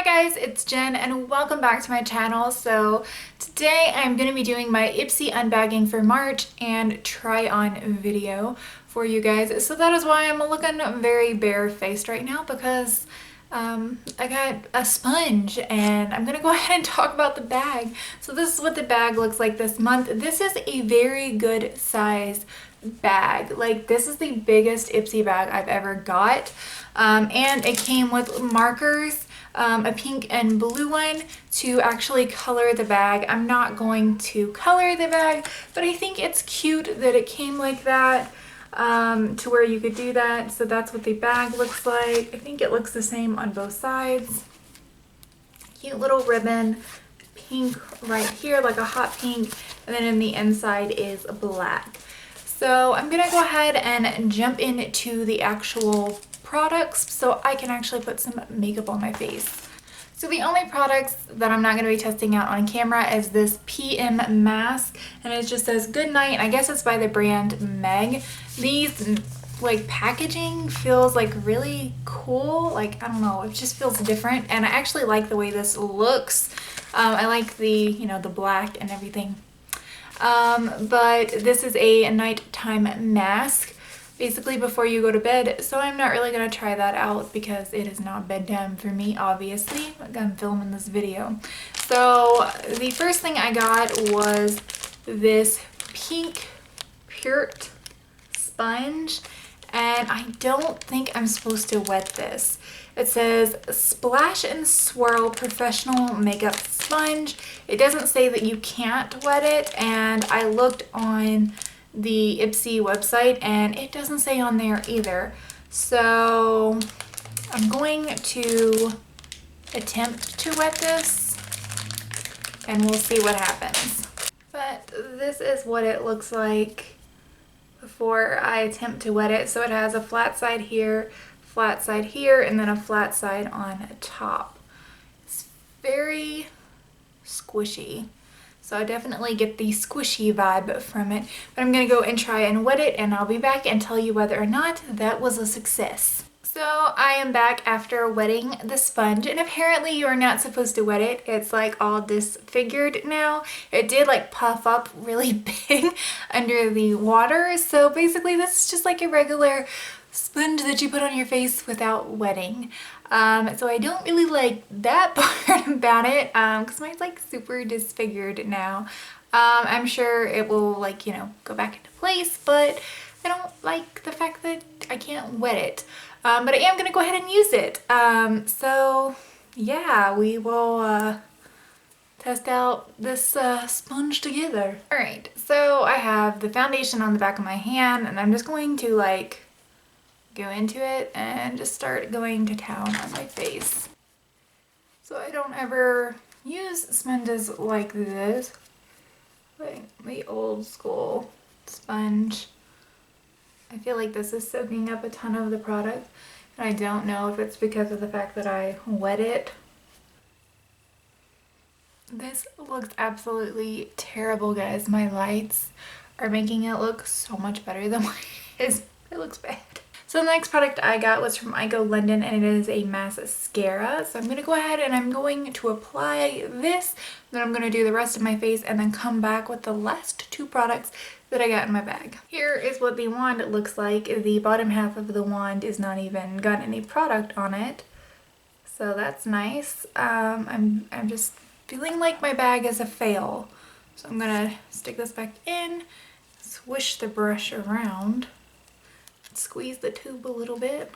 Hi guys, it's Jen and welcome back to my channel. So today I'm going to be doing my Ipsy unbagging for March and try on video for you guys. So that is why I'm looking very bare-faced right now because I got a sponge and I'm going to go ahead and talk about the bag. So this is what the bag looks like this month. This is a very good size bag. Like, this is the biggest Ipsy bag I've ever got. And it came with markers, a pink and blue one to actually color the bag. I'm not going to color the bag, but I think it's cute that it came like that, to where you could do that. So that's what the bag looks like. I think it looks the same on both sides. Cute little ribbon, pink right here, like a hot pink, and then in the inside is black. So I'm gonna go ahead and jump into the actual products so I can actually put some makeup on my face. So the only products that I'm not going to be testing out on camera is this PM mask, and it just says good night. I guess it's by the brand Meg. These like packaging feels like really cool. Like, I don't know, it just feels different, and I actually like the way this looks. I like the, you know, the black and everything. But this is a nighttime mask, basically before you go to bed, so I'm not really going to try that out because it is not bedtime for me, obviously. I'm filming this video. So the first thing I got was this pink Pewter Sponge, and I don't think I'm supposed to wet this. It says Splash and Swirl Professional Makeup Sponge. It doesn't say that you can't wet it, and I looked on the Ipsy website and it doesn't say on there either. So I'm going to attempt to wet this and we'll see what happens. But this is what it looks like before I attempt to wet it. So it has a flat side here, and then a flat side on top. It's very squishy. So I definitely get the squishy vibe from it. But I'm going to go and try and wet it, and I'll be back and tell you whether or not that was a success. So I am back after wetting the sponge, and apparently you're not supposed to wet it. It's like all disfigured now. It did like puff up really big under the water. So basically this is just like a regular sponge that you put on your face without wetting. So I don't really like that part about it because mine's like super disfigured now. I'm sure it will, like, you know, go back into place, but I don't like the fact that I can't wet it. But I am going to go ahead and use it. So yeah, we will test out this sponge together. Alright, so I have the foundation on the back of my hand, and I'm just going to like go into it and just start going to town on my face. So I don't ever use sponges like this, like the old school sponge. I feel like this is soaking up a ton of the product, and I don't know if it's because of the fact that I wet it. This looks absolutely terrible, guys. My lights are making it look so much better than what it is. It looks bad. So the next product I got was from EYEKO London, and it is a mascara. So I'm going to go ahead and I'm going to apply this, then I'm going to do the rest of my face and then come back with the last two products that I got in my bag. Here is what the wand looks like. The bottom half of the wand is not even got any product on it, so that's nice. I'm just feeling like my bag is a fail. So I'm going to stick this back in, swish the brush around, squeeze the tube a little bit,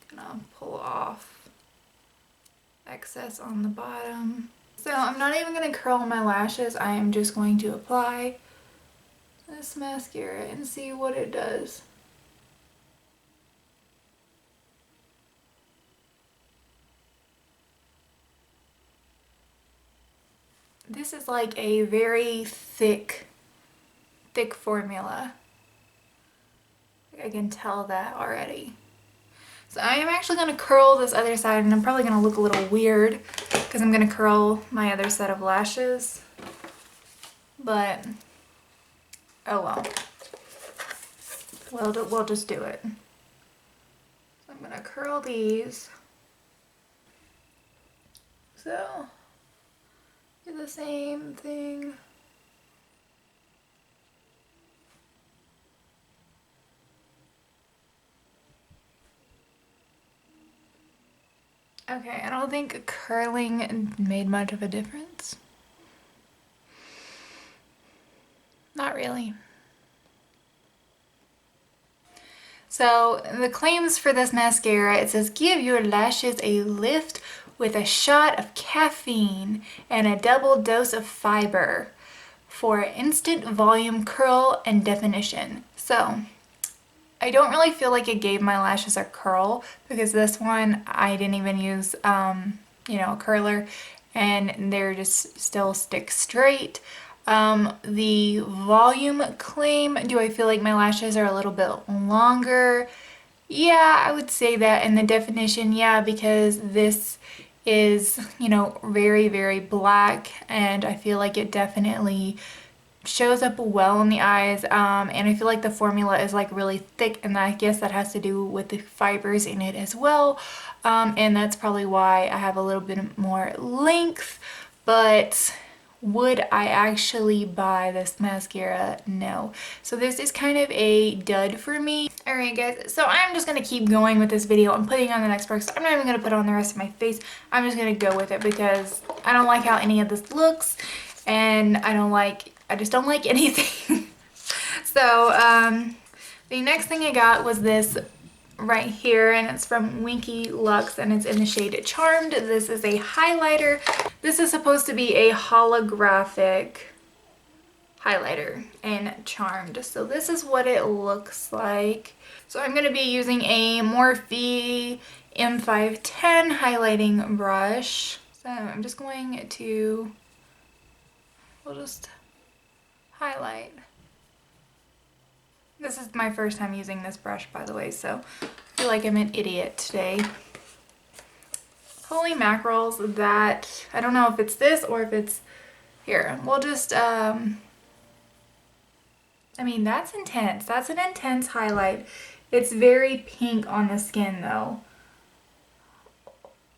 gonna pull off excess on the bottom. So I'm not even gonna curl my lashes. I am just going to apply this mascara and see what it does. This is like a very thick formula. I can tell that already. So I am actually going to curl this other side, and I'm probably going to look a little weird because I'm going to curl my other set of lashes. But, oh well. We'll just do it. So I'm going to curl these. So do the same thing. Okay, I don't think curling made much of a difference. Not really. So the claims for this mascara, it says give your lashes a lift with a shot of caffeine and a double dose of fiber for instant volume, curl, and definition. So I don't really feel like it gave my lashes a curl because this one I didn't even use you know, a curler, and they're just still stick straight. The volume claim, do I feel like my lashes are a little bit longer? Yeah, I would say that. And the definition, yeah, because this is, you know, very, very black, and I feel like it definitely shows up well in the eyes, and I feel like the formula is like really thick, and I guess that has to do with the fibers in it as well, and that's probably why I have a little bit more length. But would I actually buy this mascara? No. So this is kind of a dud for me. Alright guys, so I'm just going to keep going with this video. I'm putting on the next product. I'm not even going to put on the rest of my face. I'm just going to go with it because I don't like how any of this looks, and I just don't like anything. So the next thing I got was this right here, and it's from WINKY Luxe, and it's in the shade Charmed. This is a highlighter. This is supposed to be a holographic highlighter in Charmed. So this is what it looks like. So I'm going to be using a Morphe M510 highlighting brush. So I'm just going to, we'll just highlight. This is my first time using this brush, by the way, so I feel like I'm an idiot today. Holy mackerels, that, I don't know if it's this or if it's here. We'll just, I mean, that's intense. That's an intense highlight. It's very pink on the skin, though.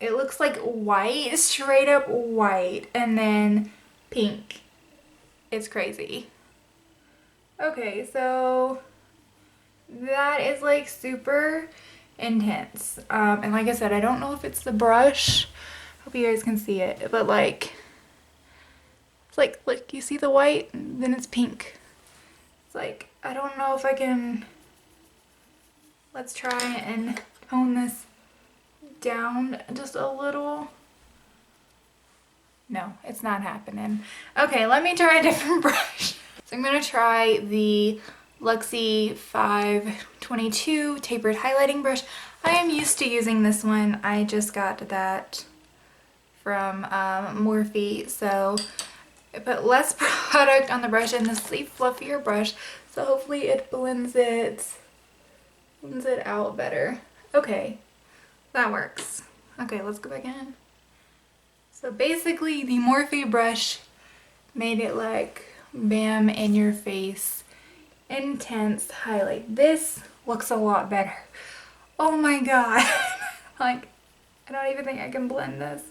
It looks like white, straight up white, and then pink. It's crazy. Okay, so that is like super intense. And like I said, I don't know if it's the brush. Hope you guys can see it, but like, it's like, look, you see the white, then it's pink. It's like, I don't know if I can, let's try and tone this down just a little. No, it's not happening. Okay, let me try a different brush. So I'm gonna try the Luxie 522 tapered highlighting brush. I am used to using this one. I just got that from Morphe, so I put less product on the brush, and this is a fluffier brush, so hopefully it blends it out better. Okay, that works. Okay, let's go back in. So basically the Morphe brush made it like bam in your face, intense highlight. This looks a lot better. Oh my god. Like, I don't even think I can blend this.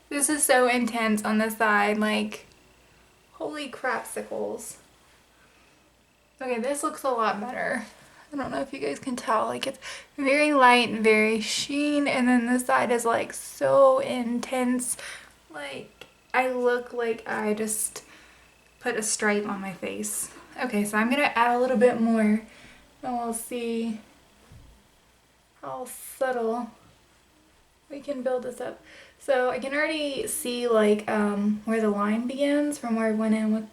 This is so intense on the side, like, holy crapsicles. Okay, this looks a lot better. I don't know if you guys can tell, like it's very light and very sheen, and then this side is like so intense. Like, I look like I just put a stripe on my face. Okay, so I'm gonna add a little bit more, and we'll see how subtle we can build this up. So I can already see like where the line begins from where I went in with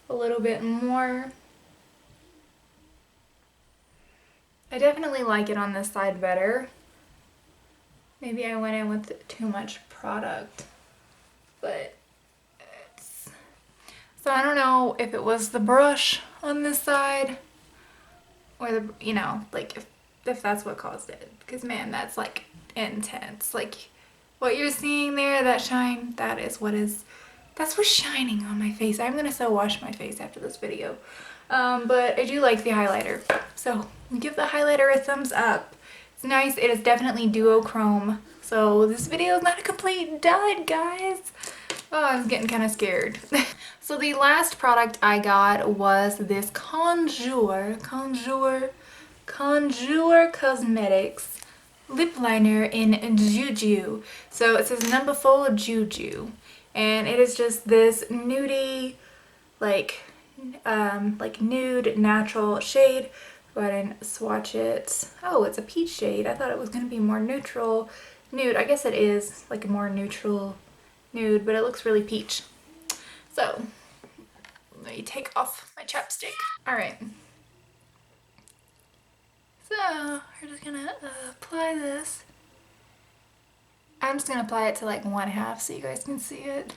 a little bit more. I definitely like it on this side better. Maybe I went in with too much product, but it's... So I don't know if it was the brush on this side or the, you know, like if that's what caused it. Because man, that's like intense. Like what you're seeing there, that shine, that's what's shining on my face. I'm gonna so wash my face after this video. But I do like the highlighter. So give the highlighter a thumbs up. It's nice. It is definitely duochrome So this video is not a complete dud, guys. Oh, I was getting kind of scared. So the last product I got was this Conjure Cosmetics lip liner in Juju. So it says number 4 Juju, and it is just this nudie, like nude natural shade. Go ahead and swatch it. Oh, it's a peach shade. I thought it was going to be more neutral nude. I guess it is like a more neutral nude, but it looks really peach. So let me take off my chapstick. All right. So we're just gonna apply this. I'm just gonna apply it to like 1/2 so you guys can see it.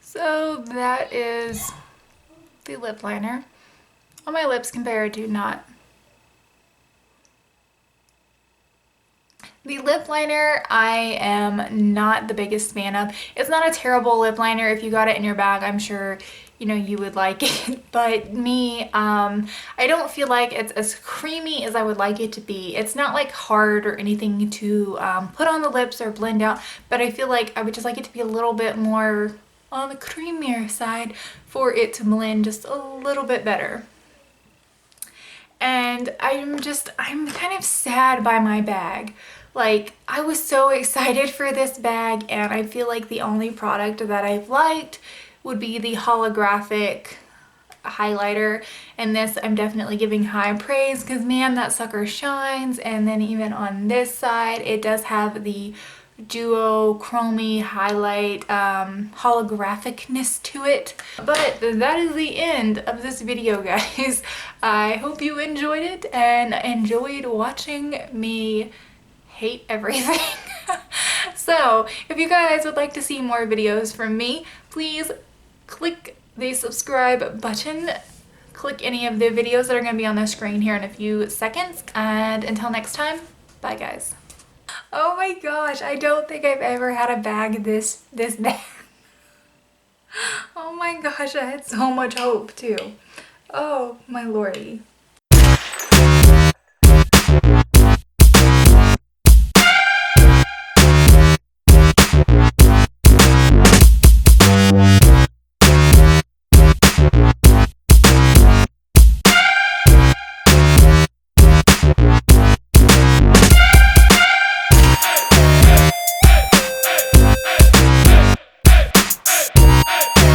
So that is the lip liner on my lips compared to not. The lip liner I am not the biggest fan of. It's not a terrible lip liner. If you got it in your bag, I'm sure you know you would like it, but me, I don't feel like it's as creamy as I would like it to be. It's not like hard or anything to put on the lips or blend out, but I feel like I would just like it to be a little bit more on the creamier side for it to blend just a little bit better. And I'm kind of sad by my bag. Like, I was so excited for this bag, and I feel like the only product that I've liked would be the holographic highlighter, and this I'm definitely giving high praise because man, that sucker shines. And then even on this side it does have the duochromy highlight holographicness to it. But that is the end of this video, guys. I hope you enjoyed it and enjoyed watching me hate everything. So if you guys would like to see more videos from me, please click the subscribe button. Click any of the videos that are going to be on the screen here in a few seconds. And until next time, bye guys. Oh my gosh, I don't think I've ever had a bag this bad. Oh my gosh, I had so much hope too. Oh my lordy.